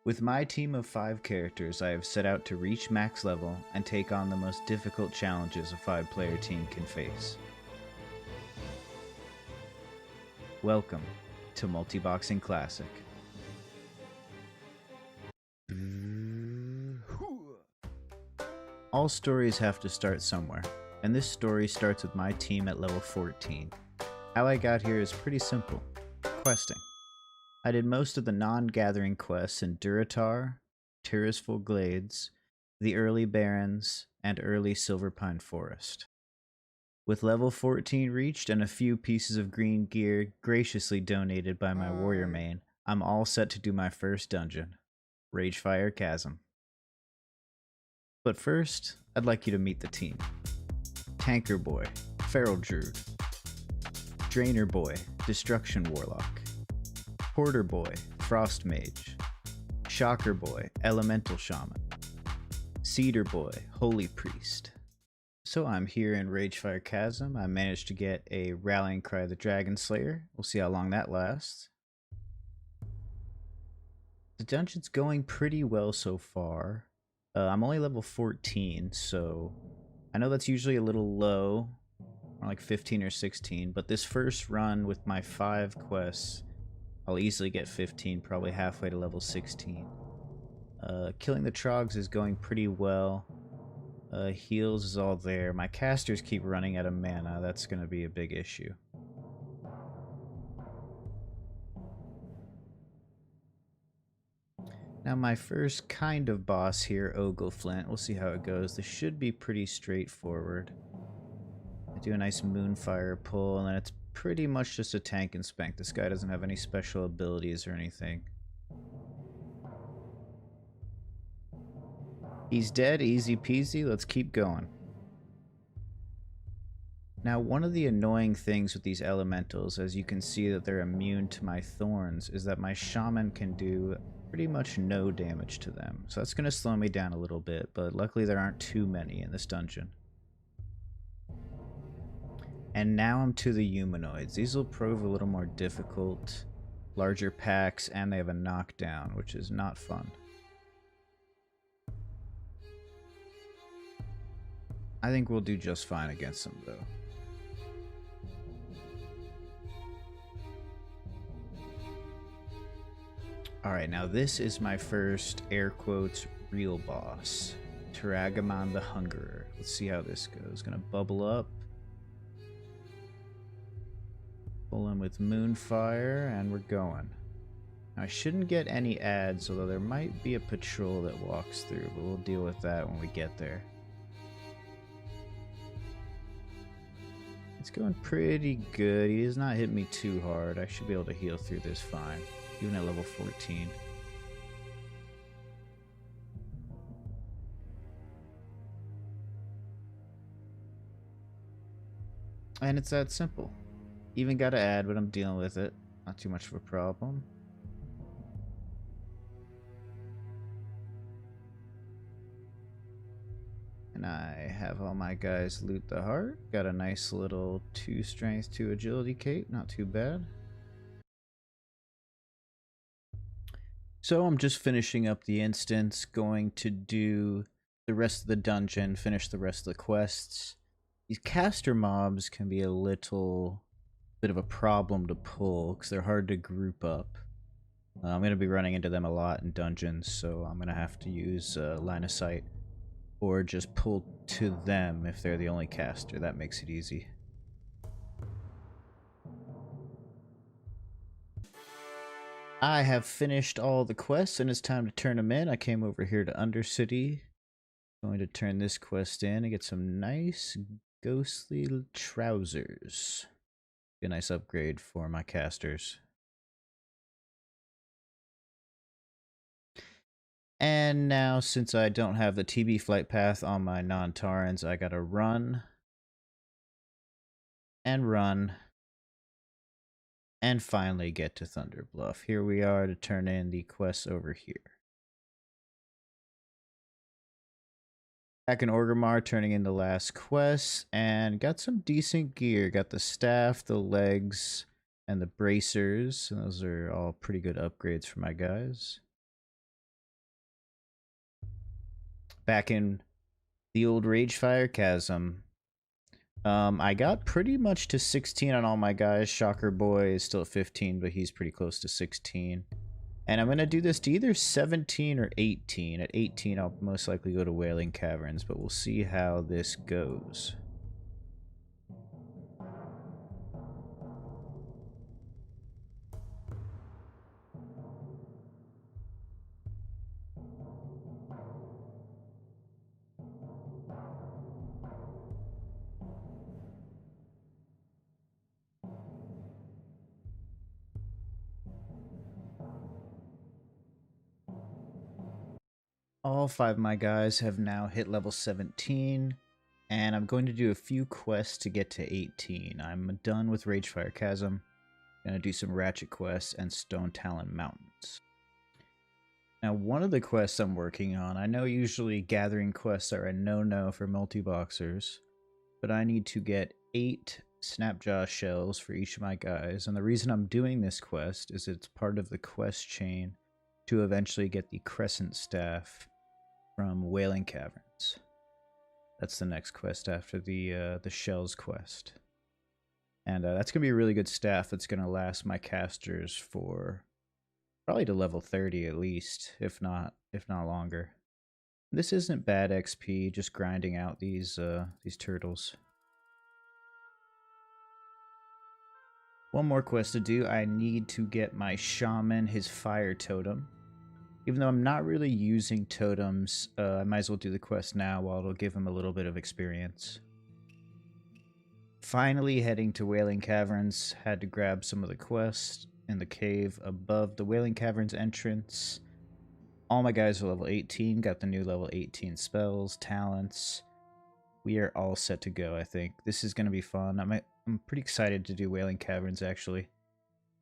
With my team of 5 characters, I have set out to reach max level and take on the most difficult challenges a 5-player team can face. Welcome to Multiboxing Classic. All stories have to start somewhere, and this story starts with my team at level 14. How I got here is pretty simple. Questing. I did most of the non-gathering quests in Duratar, Tirisful Glades, the Early Barrens, and early Silverpine Forest. With level 14 reached and a few pieces of green gear graciously donated by my warrior main, I'm all set to do my first dungeon, Ragefire Chasm. But first, I'd like you to meet the team. Tanker Boy, Feral Druid. Drainer Boy, Destruction Warlock. Porter Boy, Frost Mage. Shocker Boy, Elemental Shaman. Cedar Boy, Holy Priest. So I'm here in Ragefire Chasm. I managed to get a Rallying Cry of the Dragon Slayer. We'll see how long that lasts. The dungeon's going pretty well so far. I'm only level 14, so I know that's usually a little low, or like 15 or 16, but this first run with my 5 quests, I'll easily get 15, probably halfway to level 16. Killing the Trogs is going pretty well. Heals is all there. My casters keep running out of mana. That's going to be a big issue. Now my first kind of boss here, Ogleflint. We'll see how it goes. This should be pretty straightforward. I do a nice Moonfire pull, and then it's pretty much just a tank and spank. This guy doesn't have any special abilities or anything. He's dead, easy peasy. Let's keep going. Now, one of the annoying things with these elementals, as you can see that they're immune to my thorns, is that my shaman can do pretty much no damage to them. So that's going to slow me down a little bit, but luckily there aren't too many in this dungeon. And now I'm to the humanoids. These will prove a little more difficult, larger packs, and they have a knockdown, which is not fun. I think we'll do just fine against them, though. Alright, now this is my first, air quotes, real boss. Taragamon the Hungerer. Let's see how this goes. Gonna bubble up. Pull him with Moonfire, and we're going. Now, I shouldn't get any ads, although there might be a patrol that walks through, but we'll deal with that when we get there. It's going pretty good. He does not hit me too hard. I should be able to heal through this fine, even at level 14. And it's that simple. Even got to add, but I'm dealing with it. Not too much of a problem. And I have all my guys loot the heart. Got a nice little 2 strength, 2 agility cape. Not too bad. So I'm just finishing up the instance. Going to do the rest of the dungeon. Finish the rest of the quests. These caster mobs can be a little bit of a problem to pull because they're hard to group up. I'm going to be running into them a lot in dungeons, so I'm going to have to use line of sight. Or just pull to them if they're the only caster. That makes it easy. I have finished all the quests and it's time to turn them in. I came over here to Undercity. Going to turn this quest in and get some nice ghostly trousers. Be a nice upgrade for my casters. And now, since I don't have the TB flight path on my non-Tarans, I gotta run. And run. And finally get to Thunder Bluff. Here we are to turn in the quests over here. Back in Orgrimmar, turning in the last quest. And got some decent gear. Got the staff, the legs, and the bracers. And those are all pretty good upgrades for my guys. back in the old Ragefire Chasm. I got pretty much to 16 on all my guys. Shocker Boy is still at 15, but he's pretty close to 16. And I'm going to do this to either 17 or 18. At 18, I'll most likely go to Wailing Caverns, but we'll see how this goes. All 5 of my guys have now hit level 17, and I'm going to do a few quests to get to 18. I'm done with Ragefire Chasm. Gonna do some Ratchet quests and Stone Talon Mountains. Now, one of the quests I'm working on, I know usually gathering quests are a no-no for multi-boxers, but I need to get 8 Snapjaw shells for each of my guys, and the reason I'm doing this quest is it's part of the quest chain to eventually get the Crescent Staff from Wailing Caverns. That's the next quest after the Shells quest. And that's going to be a really good staff that's going to last my casters for probably to level 30 at least, if not longer. This isn't bad XP, just grinding out these turtles. One more quest to do. I need to get my shaman his fire totem. Even though I'm not really using totems, I might as well do the quest now while it'll give him a little bit of experience. Finally heading to Wailing Caverns. Had to grab some of the quests in the cave above the Wailing Caverns entrance. All my guys are level 18, got the new level 18 spells, talents. We are all set to go, I think. This is going to be fun. I'm pretty excited to do Wailing Caverns, actually.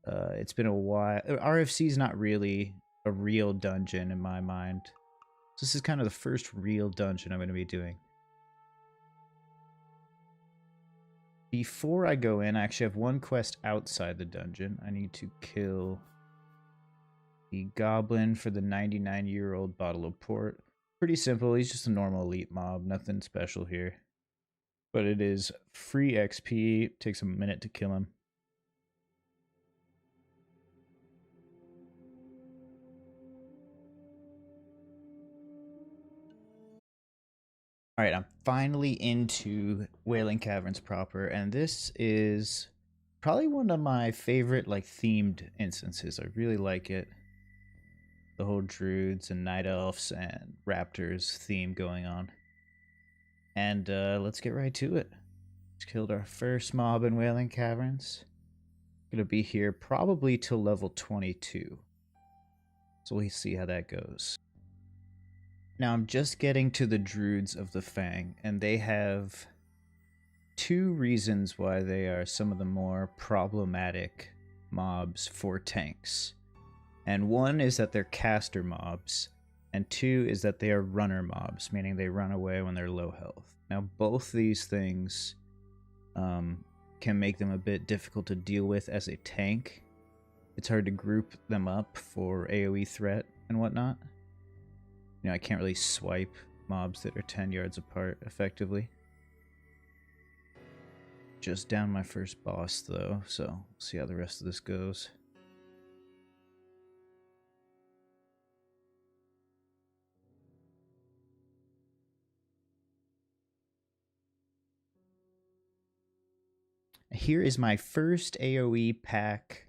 It's been a while. RFC is not really a real dungeon in my mind. So this is kind of the first real dungeon I'm going to be doing. Before I go in, I actually have one quest outside the dungeon. I need to kill the goblin for the 99-year-old bottle of port. Pretty simple. He's just a normal elite mob. Nothing special here. But it is free XP. It takes a minute to kill him. Alright, I'm finally into Wailing Caverns proper, and this is probably one of my favorite themed instances. I really like it. The whole druids and night elves and raptors theme going on. And let's get right to it. Just killed our first mob in Wailing Caverns. Gonna be here probably till level 22. So we'll see how that goes. Now I'm just getting to the Druids of the Fang, and they have 2 reasons why they are some of the more problematic mobs for tanks. And one is that they're caster mobs, and 2 is that they are runner mobs, meaning they run away when they're low health. Now both these things can make them a bit difficult to deal with as a tank. It's hard to group them up for AoE threat and whatnot. You know, I can't really swipe mobs that are 10 yards apart effectively. Just down my first boss though, so we'll see how the rest of this goes. Here is my first AoE pack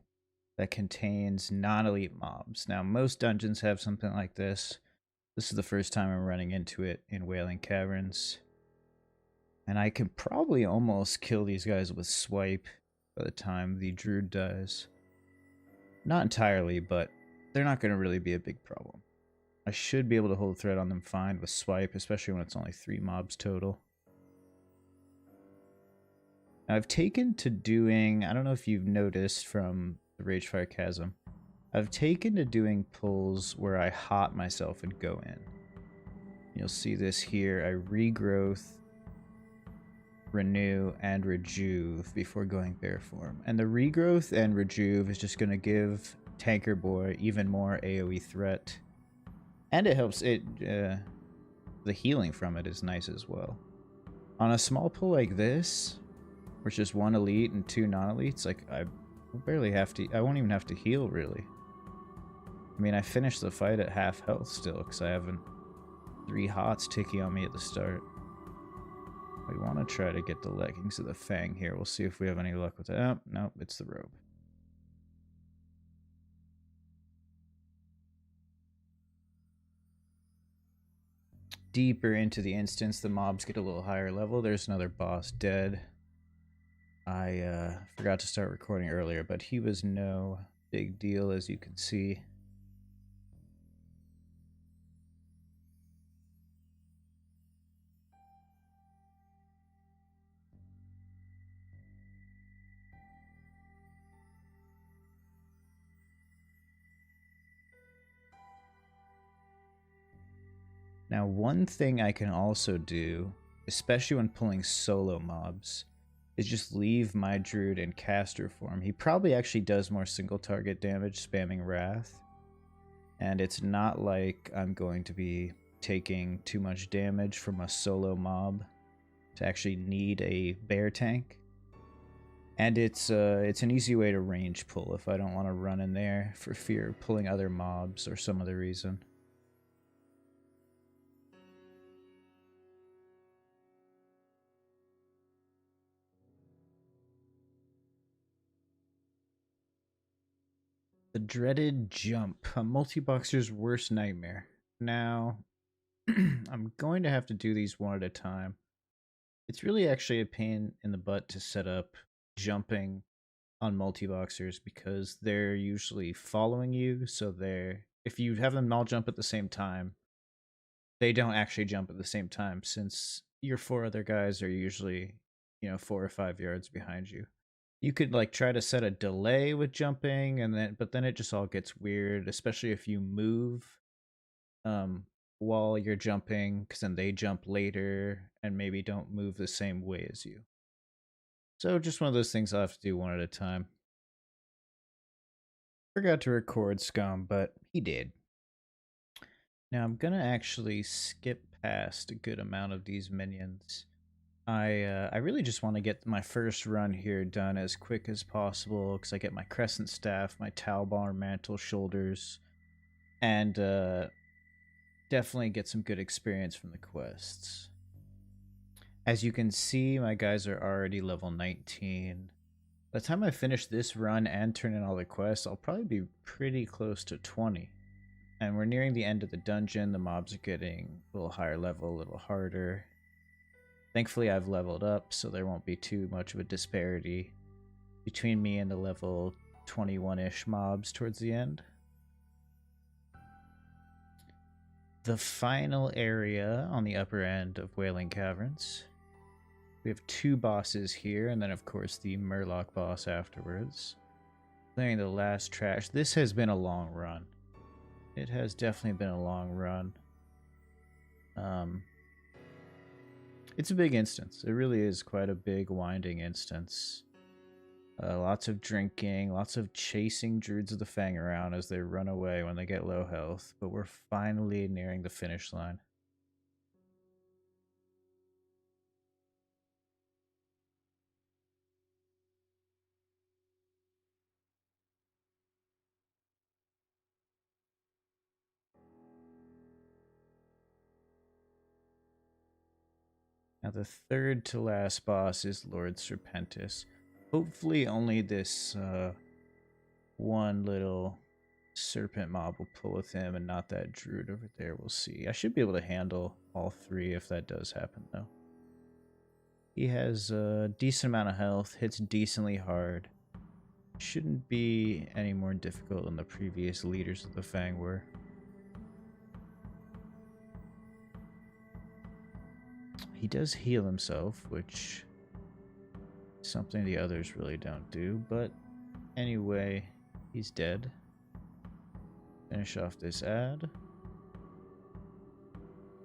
that contains non-elite mobs. Now, most dungeons have something like this. This is the first time I'm running into it in Wailing Caverns. And I can probably almost kill these guys with swipe by the time the druid dies. Not entirely, but they're not going to really be a big problem. I should be able to hold threat on them fine with swipe, especially when it's only 3 mobs total. Now, I've taken to doing, I don't know if you've noticed from the Ragefire Chasm, I've taken to doing pulls where I hot myself and go in. You'll see this here. I regrowth, renew, and rejuve before going bear form. And the regrowth and rejuve is just going to give Tanker Boy even more AoE threat. And it helps it the healing from it is nice as well. On a small pool like this, where it's just 1 elite and 2 non-elites, like, I barely have to, I won't even have to heal, really. I mean, I finished the fight at half health still, because I have 3 hots ticking on me at the start. We want to try to get the leggings of the Fang here. We'll see if we have any luck with that. Oh, nope, it's the robe. Deeper into the instance, the mobs get a little higher level. There's another boss dead. I forgot to start recording earlier, but he was no big deal, as you can see. Now, one thing I can also do, especially when pulling solo mobs, is just leave my druid in caster form. He probably actually does more single target damage spamming Wrath, and it's not like I'm going to be taking too much damage from a solo mob to actually need a bear tank. And it's an easy way to range pull if I don't want to run in there for fear of pulling other mobs or some other reason. The dreaded jump, a multi-boxer's worst nightmare. Now, I'm going to have to do these one at a time. It's really actually a pain in the butt to set up jumping on multi-boxers because they're usually following you, so if you have them all jump at the same time, they don't actually jump at the same time since your 4 other guys are usually, 4 or 5 yards behind you. You could like try to set a delay with jumping, but then it just all gets weird, especially if you move while you're jumping, because then they jump later and maybe don't move the same way as you. So just one of those things I'll have to do one at a time. Forgot to record Scum, but he did. Now I'm gonna actually skip past a good amount of these minions. I really just want to get my first run here done as quick as possible because I get my Crescent Staff, my Talbar Mantle Shoulders, and definitely get some good experience from the quests. As you can see, my guys are already level 19. By the time I finish this run and turn in all the quests, I'll probably be pretty close to 20. And we're nearing the end of the dungeon. The mobs are getting a little higher level, a little harder. Thankfully, I've leveled up, so there won't be too much of a disparity between me and the level 21-ish mobs towards the end. The final area on the upper end of Wailing Caverns. We have 2 bosses here, and then of course the Murloc boss afterwards. Clearing the last trash. This has been a long run. It has definitely been a long run. It's a big instance. It really is quite a big, winding instance. Lots of drinking, lots of chasing Druids of the Fang around as they run away when they get low health, but we're finally nearing the finish line. Now the third to last boss is Lord Serpentis. Hopefully only this one little serpent mob will pull with him and not that druid over there. We'll see. I should be able to handle all 3 if that does happen though. He has a decent amount of health, hits decently hard. Shouldn't be any more difficult than the previous leaders of the Fang were. He does heal himself, which is something the others really don't do, but anyway, he's dead. Finish off this ad.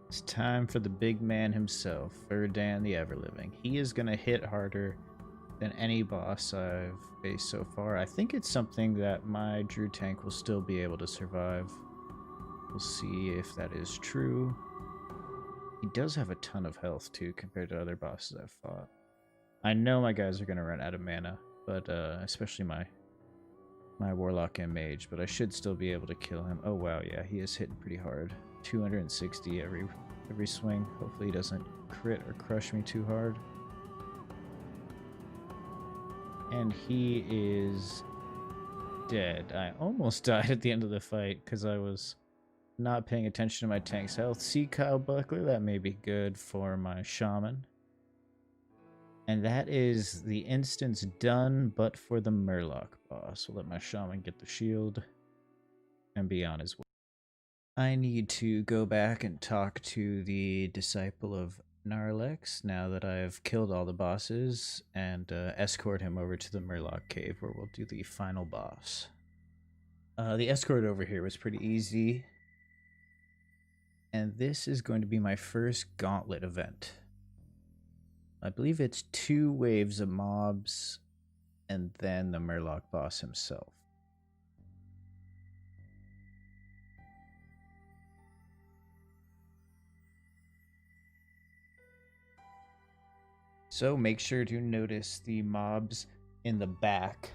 It's time for the big man himself, Erdan the Everliving. He is going to hit harder than any boss I've faced so far. I think it's something that my Druid tank will still be able to survive. We'll see if that is true. He does have a ton of health, too, compared to other bosses I've fought. I know my guys are going to run out of mana, but especially my Warlock and Mage, but I should still be able to kill him. Oh, wow, yeah, he is hitting pretty hard. 260 every swing. Hopefully he doesn't crit or crush me too hard. And he is dead. I almost died at the end of the fight because I was not paying attention to my tank's health. See, Kyle Buckler, that may be good for my Shaman. And that is the instance done, but for the Murloc boss. We'll let my Shaman get the shield and be on his way. I need to go back and talk to the Disciple of Narlex now that I've killed all the bosses, and escort him over to the Murloc Cave where we'll do the final boss. The escort over here was pretty easy, and this is going to be my first gauntlet event. I believe it's 2 waves of mobs, and then the Murloc boss himself. So make sure to notice the mobs in the back.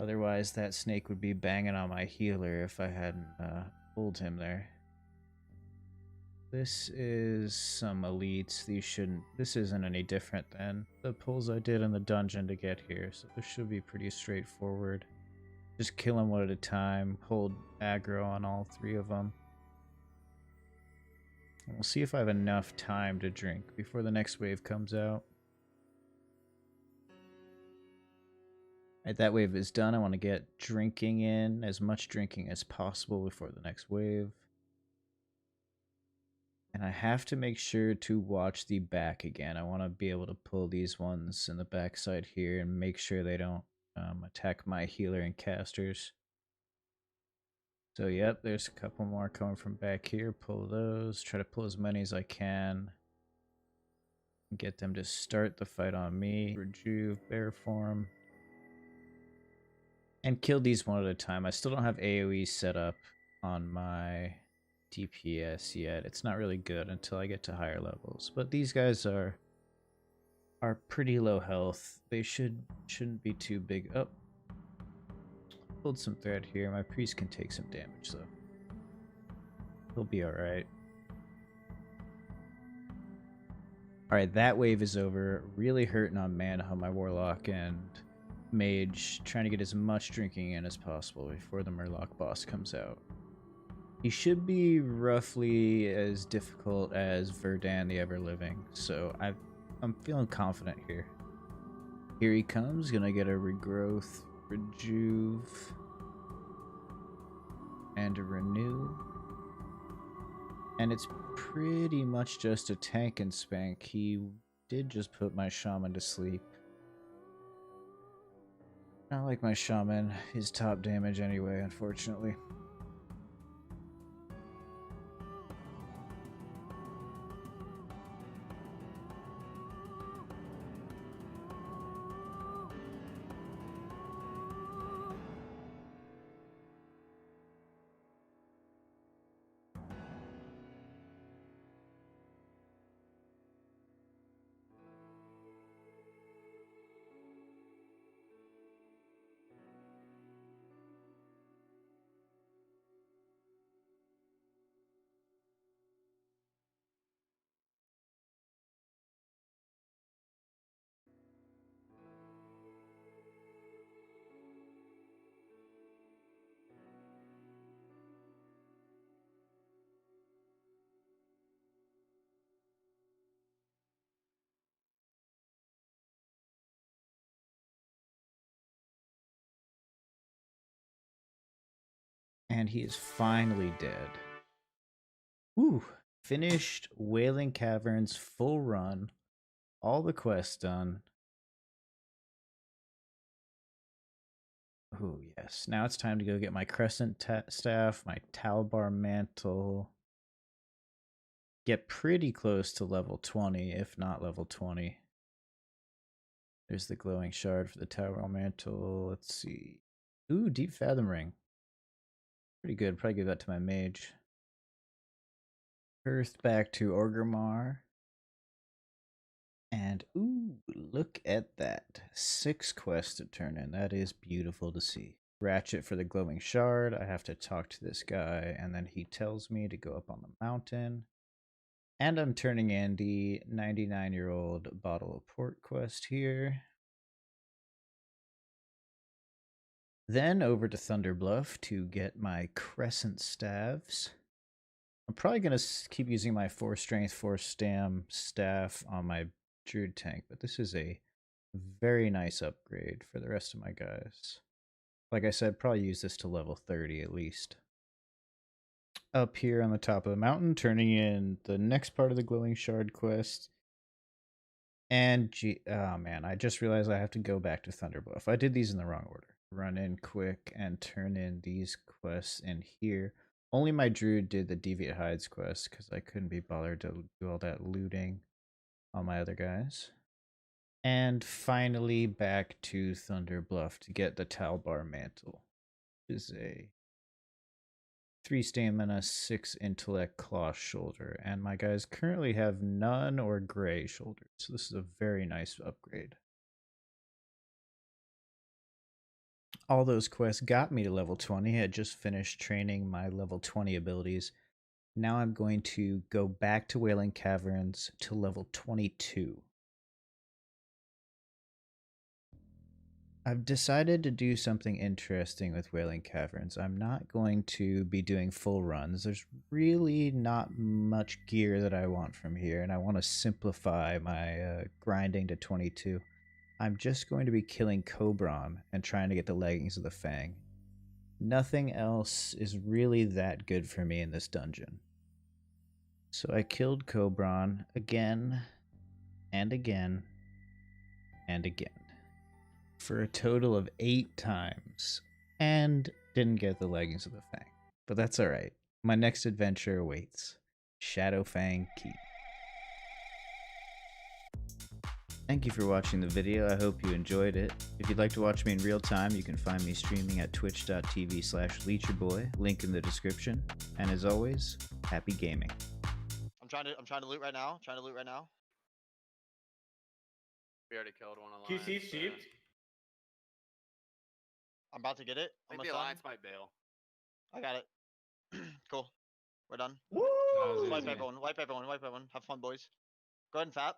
Otherwise, that snake would be banging on my healer if I hadn't pulled him there. This is some elites. This isn't any different than the pulls I did in the dungeon to get here, so this should be pretty straightforward. Just kill them one at a time, hold aggro on all 3 of them. And we'll see if I have enough time to drink before the next wave comes out. Alright, that wave is done. I want to get drinking in, as much drinking as possible before the next wave. And I have to make sure to watch the back again. I want to be able to pull these ones in the backside here and make sure they don't attack my healer and casters. So yep, there's a couple more coming from back here. Pull those. Try to pull as many as I can. Get them to start the fight on me. Rejuve, bear form. And kill these one at a time. I still don't have AoE set up on my DPS yet. It's not really good until I get to higher levels. But these guys are pretty low health. They shouldn't be too big. Oh. Pulled some thread here. My priest can take some damage though. He'll be alright. Alright, that wave is over. Really hurting on mana on my Warlock and Mage, trying to get as much drinking in as possible before the Murloc boss comes out. He should be roughly as difficult as Verdan the Ever-Living, so I'm feeling confident here. Here he comes, gonna get a regrowth, rejuve, and a renew. And it's pretty much just a tank and spank. He did just put my Shaman to sleep. Not like my Shaman, his top damage anyway, unfortunately. And he is finally dead. Ooh, finished Wailing Caverns full run. All the quests done. Ooh, yes. Now it's time to go get my Crescent Staff, my Talbar Mantle. Get pretty close to level 20, if not level 20. There's the glowing shard for the Talbar Mantle. Let's see. Ooh, Deep Fathom Ring. Pretty good. Probably give that to my mage. Earth back to Orgrimmar. And ooh, look at that. 6 quests to turn in. That is beautiful to see. Ratchet for the glowing shard. I have to talk to this guy, and then he tells me to go up on the mountain. And I'm turning in the 99-year-old bottle of port quest here. Then over to Thunderbluff to get my crescent staves. I'm probably going to keep using my 4 strength, 4 stam staff on my druid tank, but this is a very nice upgrade for the rest of my guys. Like I said, probably use this to level 30 at least. Up here on the top of the mountain, turning in the next part of the glowing shard quest. And oh man, I just realized I have to go back to Thunderbluff. I did these in the wrong order. Run in quick and turn in these quests in here. Only my druid did the Deviate Hides quest because I couldn't be bothered to do all that looting on my other guys. And finally back to Thunderbluff to get the Talbar Mantle, which is a 3 stamina, 6 intellect, claw shoulder. And my guys currently have none or gray shoulders, so this is a very nice upgrade. All those quests got me to level 20. I had just finished training my level 20 abilities. Now I'm going to go back to Wailing Caverns to level 22. I've decided to do something interesting with Wailing Caverns. I'm not going to be doing full runs. There's really not much gear that I want from here, and I want to simplify my grinding to 22. I'm just going to be killing Cobron and trying to get the leggings of the Fang. Nothing else is really that good for me in this dungeon. So I killed Cobron again and again and again for a total of 8 times and didn't get the leggings of the Fang. But that's alright. My next adventure awaits. Shadowfang Keep. Thank you for watching the video. I hope you enjoyed it. If you'd like to watch me in real time, you can find me streaming at twitch.tv/leecherboy, link in the description. And as always, happy gaming. I'm trying to loot right now. We already killed one alliance. QC sheep. I'm about to get it. I think the alliance might bail. I got it. Cool. We're done. Woo! That was Wipe easy. everyone. Have fun, boys. Go ahead and fap.